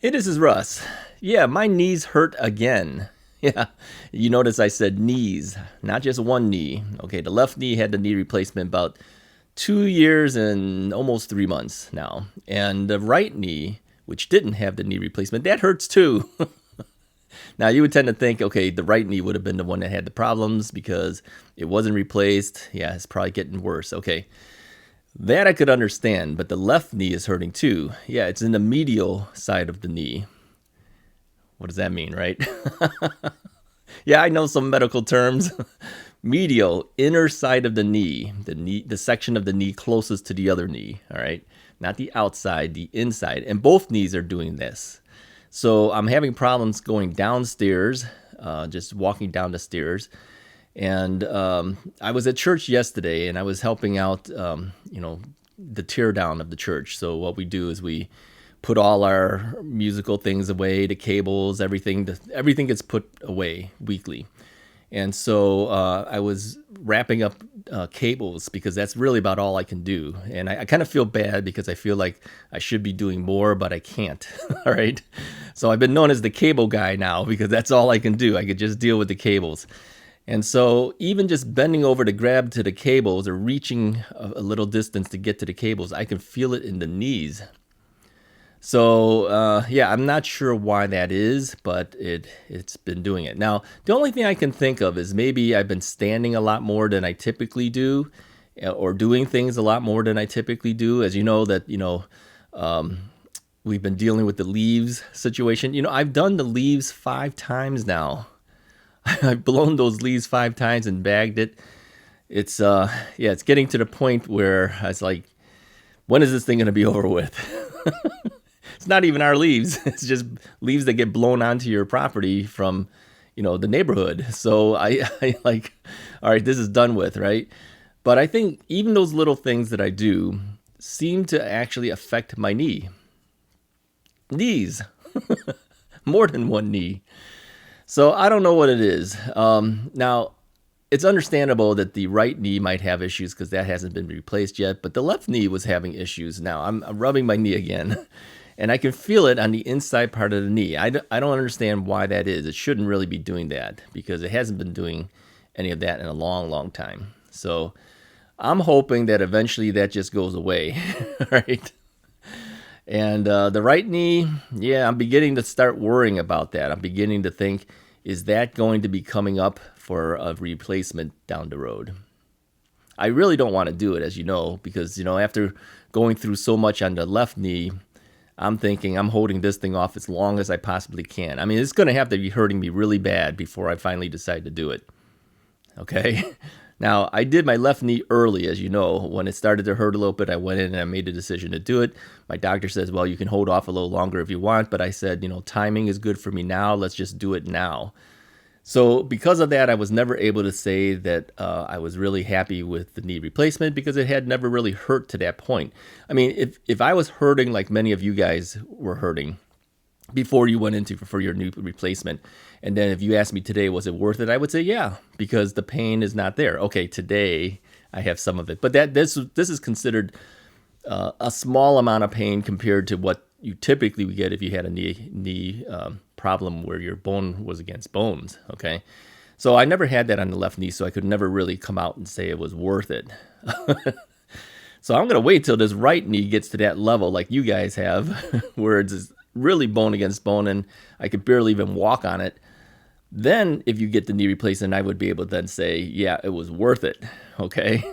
Hey, this is Russ. Yeah, my knees hurt again. Yeah, you notice I said knees, not just one knee. Okay, the left knee had the knee replacement about 2 years and almost 3 months now. And the right knee, which didn't have the knee replacement, that hurts too. Now, you would tend to think, okay, the right knee would have been the one that had the problems because it wasn't replaced. Yeah, it's probably getting worse. Okay, that I could understand, but the left knee is hurting too. Yeah, it's in the medial side of the knee. What does that mean, right? Yeah, I know some medical terms. Medial, inner side of the knee, the section of the knee closest to the other knee. All right, not the outside, the inside, and both knees are doing this. So I'm having problems going downstairs, just walking down the stairs. And I was at church yesterday, and I was helping out, the tear down of the church. So what we do is we put all our musical things away, the cables, everything gets put away weekly. And so I was wrapping up cables because that's really about all I can do. And I kind of feel bad because I feel like I should be doing more, but I can't. All right. So I've been known as the cable guy now because that's all I can do. I could just deal with the cables. And so even just bending over to grab to the cables or reaching a little distance to get to the cables, I can feel it in the knees. So yeah, I'm not sure why that is, but it's been doing it. Now, the only thing I can think of is maybe I've been standing a lot more than I typically do, or doing things a lot more than I typically do. As you know, we've been dealing with the leaves situation. I've done the leaves 5 times now. I've blown those leaves 5 times and bagged it. It's yeah, it's getting to the point where I was like, when is this thing going to be over with? It's not even our leaves. It's just leaves that get blown onto your property from, the neighborhood. So I like, all right, this is done with, right? But I think even those little things that I do seem to actually affect my knees, more than one knee. So I don't know what it is. Now, it's understandable that the right knee might have issues because that hasn't been replaced yet, but the left knee was having issues. Now, I'm rubbing my knee again, and I can feel it on the inside part of the knee. I don't understand why that is. It shouldn't really be doing that because it hasn't been doing any of that in a long, long time. So I'm hoping that eventually that just goes away, right? And the right knee, yeah, I'm beginning to start worrying about that. I'm beginning to think, is that going to be coming up for a replacement down the road? I really don't want to do it, as you know, because, after going through so much on the left knee, I'm thinking I'm holding this thing off as long as I possibly can. I mean, it's going to have to be hurting me really bad before I finally decide to do it. Okay? Now, I did my left knee early, as you know. When it started to hurt a little bit, I went in and I made a decision to do it. My doctor says, well, you can hold off a little longer if you want, but I said, timing is good for me now. Let's just do it now. So because of that, I was never able to say that I was really happy with the knee replacement because it had never really hurt to that point. I mean, if I was hurting like many of you guys were hurting before you went into for your new replacement, and then if you asked me today, was it worth it? I would say, yeah, because the pain is not there. Okay, today I have some of it, but this is considered a small amount of pain compared to what you typically would get if you had a knee problem where your bone was against bones. Okay, so I never had that on the left knee, so I could never really come out and say it was worth it. So I'm gonna wait till this right knee gets to that level like you guys have, where it's really bone against bone and I could barely even walk on it. Then if you get the knee replacement, I would be able to then say, yeah, it was worth it. Okay.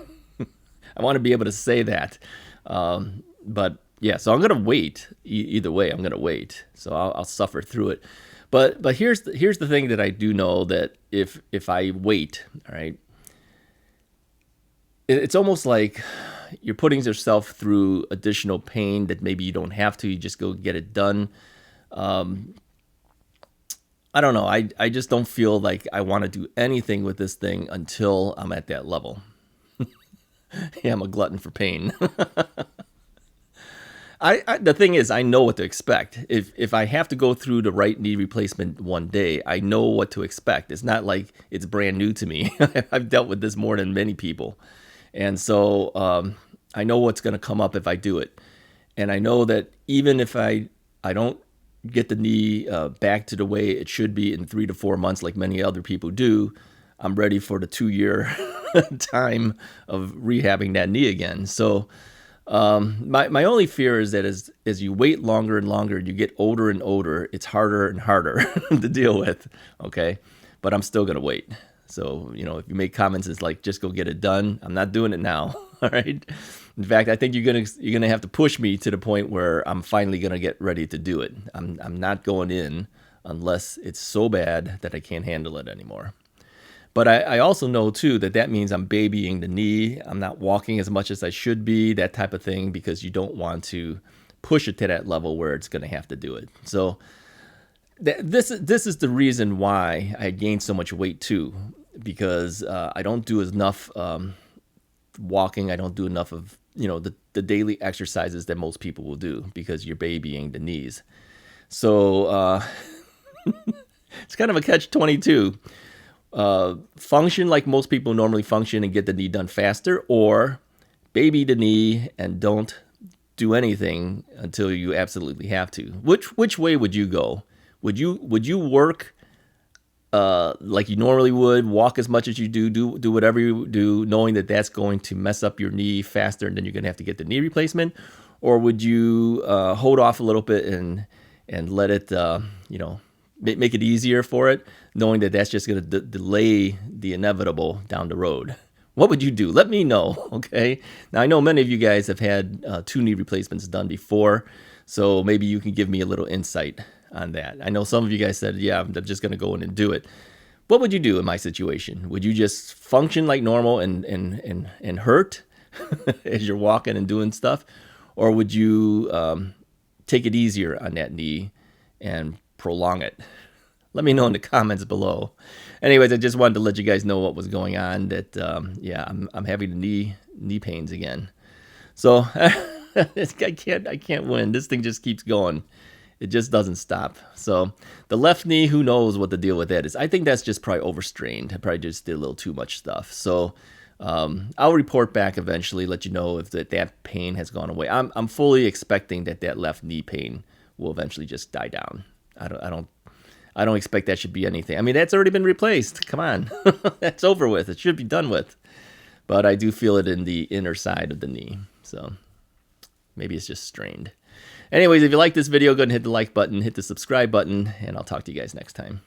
I want to be able to say that. But yeah, so I'm going to wait. Either way, I'm going to wait. So I'll suffer through it. But here's the thing that I do know, that if I wait, all right, it's almost like you're putting yourself through additional pain that maybe you don't have to. You just go get it done. I don't know. I just don't feel like I want to do anything with this thing until I'm at that level. Yeah, I'm a glutton for pain. The thing is, I know what to expect. If I have to go through the right knee replacement one day, I know what to expect. It's not like it's brand new to me. I've dealt with this more than many people. And so I know what's going to come up if I do it. And I know that even if I don't get the knee back to the way it should be in 3 to 4 months, like many other people do, I'm ready for the 2-year time of rehabbing that knee again. So my only fear is that as you wait longer and longer, you get older and older, it's harder and harder to deal with. Okay, but I'm still gonna wait. So if you make comments, it's like just go get it done. I'm not doing it now. All right. In fact, I think you're gonna have to push me to the point where I'm finally gonna get ready to do it. I'm not going in unless it's so bad that I can't handle it anymore. But I also know too that means I'm babying the knee. I'm not walking as much as I should be, that type of thing, because you don't want to push it to that level where it's going to have to do it. So this is the reason why I gained so much weight too, because I don't do enough walking. I don't do enough of the daily exercises that most people will do because you're babying the knees. So it's kind of a catch-22. Function like most people normally function and get the knee done faster, or baby the knee and don't do anything until you absolutely have to. Which way would you go? Would you work like you normally would, walk as much as you do whatever you do, knowing that that's going to mess up your knee faster and then you're going to have to get the knee replacement? Or would you hold off a little bit and let it make it easier for it, knowing that that's just going to delay the inevitable down the road? What would you do? Let me know, okay? Now, I know many of you guys have had 2 knee replacements done before, so maybe you can give me a little insight on that. I know some of you guys said, yeah, I'm just going to go in and do it. What would you do in my situation? Would you just function like normal and hurt as you're walking and doing stuff? Or would you take it easier on that knee and prolong it? Let me know in the comments below. Anyways, I just wanted to let you guys know what was going on. That I'm having knee pains again. So I can't win. This thing just keeps going. It just doesn't stop. So the left knee, who knows what the deal with that is? I think that's just probably overstrained. I probably just did a little too much stuff. So I'll report back eventually, let you know if that pain has gone away. I'm fully expecting that left knee pain will eventually just die down. I don't expect that should be anything. I mean, that's already been replaced. Come on. That's over with. It should be done with. But I do feel it in the inner side of the knee. So maybe it's just strained. Anyways, if you like this video, go ahead and hit the like button, hit the subscribe button, and I'll talk to you guys next time.